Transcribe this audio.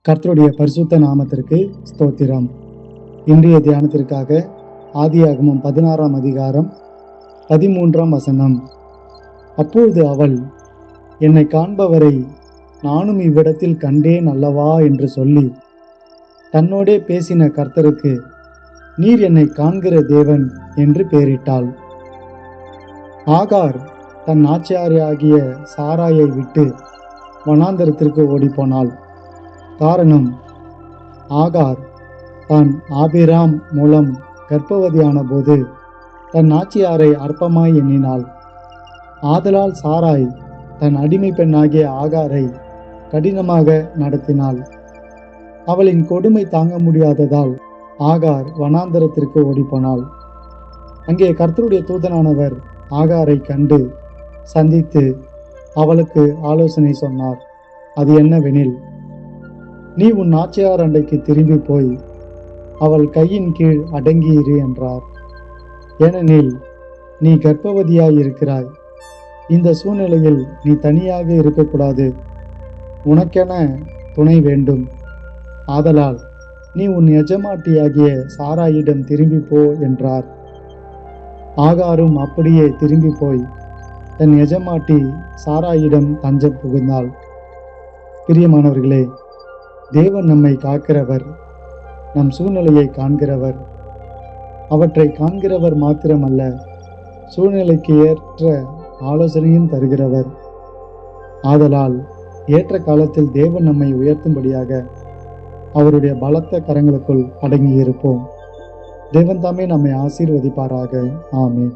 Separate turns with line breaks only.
கர்த்தருடைய பரிசுத்த நாமத்திற்கு ஸ்தோத்திரம். இன்றைய தியானத்திற்காக ஆதியாகமம் 16ஆம் அதிகாரம் 13ஆம் வசனம். அப்பொழுது அவள், என்னை காண்பவரை நானும் இவ்விடத்தில் கண்டேன் அல்லவா என்று சொல்லி தன்னோடே பேசின கர்த்தருக்கு, நீர் என்னை காண்கிற தேவன் என்று பெயரிட்டாள். ஆகார் தன் நாச்சியாராகிய சாராயை விட்டு வனாந்தரத்திற்கு ஓடிப்போனாள். காரணம், ஆகார் தான் ஆபிராம் மூலம் கர்ப்பவதியான போது தன் நாச்சியாரை அற்பமாய் எண்ணினாள். ஆதலால் சாராய் தன் அடிமை பெண்ணாகிய ஆகாரை கடினமாக நடத்தினாள். அவளின் கொடுமை தாங்க முடியாததால் ஆகார் வனாந்தரத்திற்கு ஓடிப்போனாள். அங்கே கர்த்தருடைய தூதனானவர் ஆகாரை கண்டு சந்தித்து அவளுக்கு ஆலோசனை சொன்னார். அது என்னவெனில், நீ உன் நாச்சியார் அண்டைக்கு திரும்பி போய் அவள் கையின் கீழ் அடங்கியிரு என்றார். ஏனெனில் நீ கர்ப்பவதியாய் இருக்கிறாய். இந்த சூழ்நிலையில் நீ தனியாக இருக்கக்கூடாது. உனக்கென துணை வேண்டும். ஆதலால் நீ உன் எஜமாட்டியாகிய சாராயிடம் திரும்பி போ என்றார். ஆகாரும் அப்படியே திரும்பி போய் தன் எஜமாட்டி சாராயிடம் தஞ்சம் புகுந்தாள். பிரியமானவர்களே, தேவன் நம்மை காக்கிறவர், நம் சூழ்நிலையை காண்கிறவர். அவற்றை காண்கிறவர் மாத்திரமல்ல, சூழ்நிலைக்கு ஏற்ற ஆலோசனையும் தருகிறவர். ஆதலால் ஏற்ற காலத்தில் தேவன் நம்மை உயர்த்தும்படியாக அவருடைய பலத்த கரங்களுக்குள் அடங்கியிருப்போம். தேவன் தாமே நம்மை ஆசீர்வதிப்பாராக. ஆமென்.